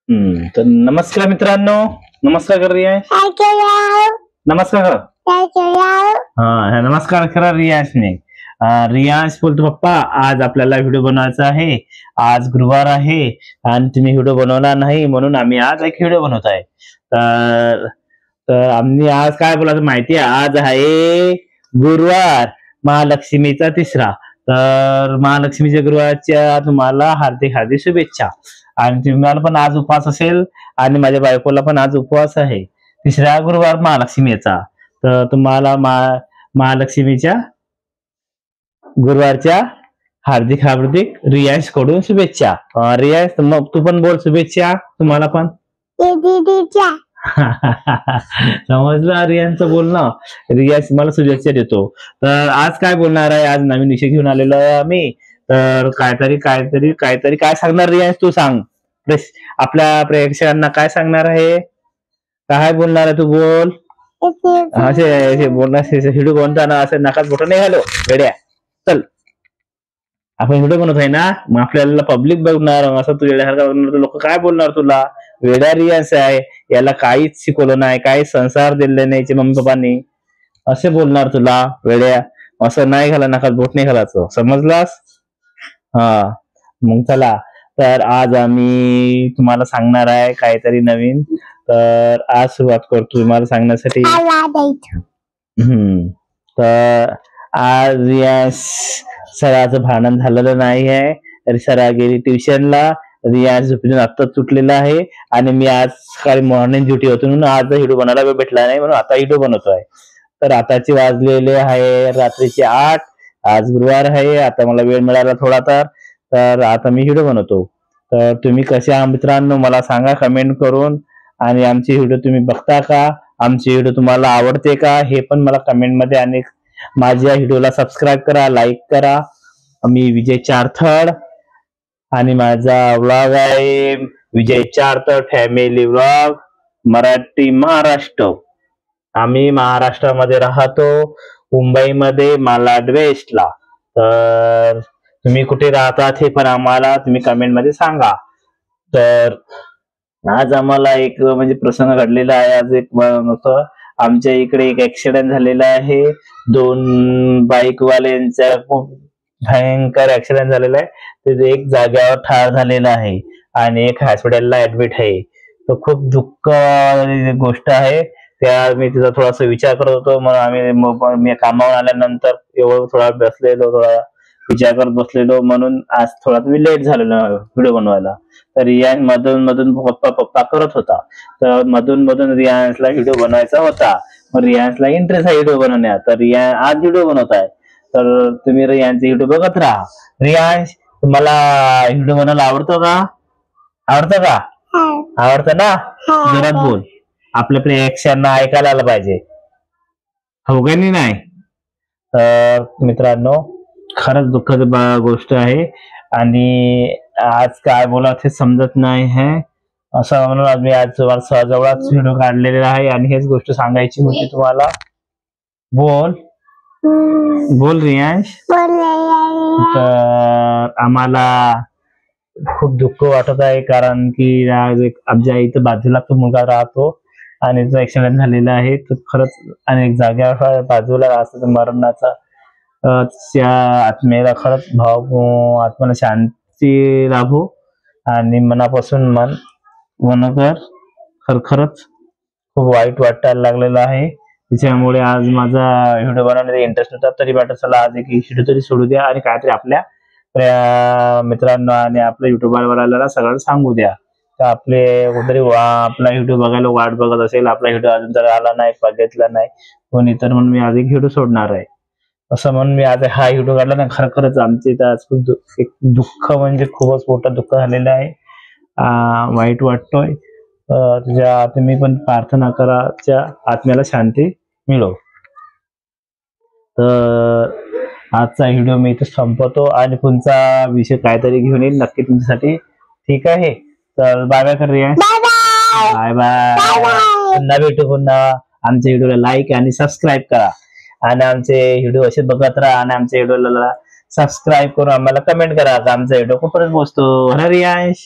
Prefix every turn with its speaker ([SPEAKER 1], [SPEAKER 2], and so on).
[SPEAKER 1] तर नमस्कार मित्रांनो. नमस्कार कर रियाज. नमस्कार कर. हा नमस्कार करा रियाजने. रियाज बोलतो पप्पा आज आपल्याला व्हिडिओ बनवायचा आहे. आज गुरुवार आहे आणि तुम्ही व्हिडिओ बनवला नाही म्हणून आम्ही आज एक व्हिडिओ बनवत आहे. तर तर आम्ही आज काय बोलायचं माहिती आहे, आज आहे गुरुवार, महालक्ष्मीचा तिसरा. तर महालक्ष्मीच्या गुरुवारच्या तुम्हाला हार्दिक हार्दिक शुभेच्छा. आणि तुम्हाला पण आज उपवास असेल आणि माझ्या बायकोला पण आज उपवास आहे, तिसरा गुरुवार महालक्ष्मीचा. तर तुम्हाला महालक्ष्मीच्या गुरुवारच्या हार्दिक हार्दिक रियाज कडून शुभेच्छा. रियाज मग तू पण बोल शुभेच्छा तुम्हाला पण. समजलं रियांचं बोलणं. रियाज मला शुभेच्छा देतो. तर आज काय बोलणार आहे, आज नवीन विषय घेऊन आलेलो आहे आम्ही. तर काहीतरी काय सांगणार रियाज तू सांग. आपल्या प्रेक्षकांना काय सांगणार आहे, काय बोलणार आहे तू बोल. असे बोलणार व्हिडिओ बनताना असं नकाच बोट नाही घालो वेड्या. चल आपण व्हिडिओ बनवत आहे ना, मग आपल्याला पब्लिक बघणार, असं तू वेड्यासारखा बघणार, लोक काय बोलणार तुला. वेडा रियाज आहे, याला काहीच शिकवलं नाही, काही संसार दिले नाही मम्मी पप्पांनी, असे बोलणार तुला वेड्या. असं नाही घाला, नका बोट नाही घालायचं, समजलास. हा मग चला. तर आज आम्ही तुम्हाला सांगणार आहे काहीतरी नवीन. तर आज सुरुवात करतो तुम्हाला सांगण्यासाठी. तर आज या सराचं भांडण झालेलं नाही आहे. तर सरा गेली ट्युशनला, रियाज झोपेतून आत्ताच सुटलेला आहे आणि मी आज सकाळी मॉर्निंग ड्युटी होती म्हणून आज व्हिडिओ बनायला वेळ भेटला नाही, म्हणून आता व्हिडिओ बनवतोय. तर आताचे वाजलेले आहे रात्रीचे 8. आज गुरुवार आहे, आता मला वेळ मिळाला थोडा, तर आता मी व्हिडिओ बनवतो. तर तुम्ही कसे आहात मित्रांनो मला सांगा कमेंट करून. आणि आमचे व्हिडिओ तुम्ही बघता का, आमचे व्हिडिओ तुम्हाला आवडते का हे पण मला कमेंट मध्ये. आणि माझ्या व्हिडिओला सबस्क्राईब करा, लाईक करा. मी विजय चारथड आणि माझा व्लॉग आहे विजय चारथड फॅमिली व्लॉग मराठी महाराष्ट्र. आम्ही महाराष्ट्रामध्ये राहतो, मुंबईमध्ये मालाड वेस्टला. तर तुम्ही कुठे राहतात हे पण आम्हाला तुम्ही कमेंट मध्ये सांगा. तर आज आम्हाला एक म्हणजे प्रसंग घडलेला आहे. आज एक आमच्या इकडे एक ऍक्सिडेंट झालेला आहे. 2 बाईकवाल्यांचा खूप भयंकर ऍक्सिडेंट झालेला आहे. ते एक जाग्यावर ठार झालेला आहे आणि एक हॉस्पिटलला ऍडमिट आहे. तो खूप दुःख गोष्ट आहे. त्या मी तिचा थोडासा विचार करत होतो, मग मी कामावर आल्यानंतर एवढं थोडा थोडा विचार करत बसलेलो, म्हणून आज थोडा मी लेट झालेलो व्हिडिओ बनवायला. तर रियाज मधून पप्पा करत होता, तर मधून रियाजला व्हिडिओ बनवायचा होता. मग रियाजला इंटरेस्ट आहे व्हिडिओ बनवण्यात, तर रियाज आज व्हिडिओ बनवत आहे. तर तुम्ही रियाजचे व्हिडिओ बघत राहा. रियाज तुम्हाला व्हिडिओ बनवायला आवडतं का? आवडतं ना? जोरात बोल, आपल्या प्रेक्षकांना ऐकायला आलं पाहिजे, हो का नाही. तर मित्रांनो खरंच दुःखद गोष्ट आहे आणि आज काय बोला ते समजत नाही आहे. असं म्हणून आज मी सहजवळच व्हिडिओ काढलेला आहे आणि हेच गोष्ट सांगायची होती तुम्हाला. बोल रियाज. तर आम्हाला खूप दुःख वाटत आहे, कारण की आज एक आमच्या इथं बाजूला तो मुलगा राहतो आणि तो ऍक्सिडेंट झालेला आहे. तर खरंच अनेक जाग्यावर बाजूला राहतो मरणाचा. त्या आत्मेला खरंच आत्म्याला शांती लाभो आणि मनापासून मनकर खरंच खूप वाईट वाटायला लागलेलं आहे. त्याच्यामुळे आज माझा व्हिडिओ बनवण्याचा इंटरेस्ट होता, तरी वाटत चला आज एक व्हिडिओ तरी सोडू द्या आणि काहीतरी आपल्या मित्रांना आणि आपल्या युट्यूबरवाल्याला सगळं सांगू द्या. तर आपले कुठेतरी आपला व्हिडिओ बघायला वाट बघत असेल, आपला व्हिडिओ अजून तर आला नाही, बघितला नाही कोणी, तर म्हणून मी आज एक व्हिडिओ सोडणार आहे. असं म्हणून मी आता हा व्हिडिओ काढला ना. खरंच आमच्या इथं आज खूप एक दुःख म्हणजे खूपच मोठं दुःख झालेलं आहे. वाईट वाटतोय. तुझ्या तुम्ही पण प्रार्थना करा, त्या आत्म्याला शांती मिळो. तर आजचा व्हिडिओ मी इथे संपवतो आणि पुढचा विषय काहीतरी घेऊन येईल नक्की तुमच्यासाठी, ठीक आहे. तर बाय बाय कर रिया. Bye bye. पुन्हा भेटू. पुन्हा आमच्या व्हिडिओला लाईक आणि सबस्क्राईब करा आणि आमचे व्हिडिओ असे बघत राहा आणि आमच्या व्हिडिओला सबस्क्राईब करून आम्हाला कमेंट करा. आमचा व्हिडिओ कुठपर्यंत पोहोचतो. रियाज.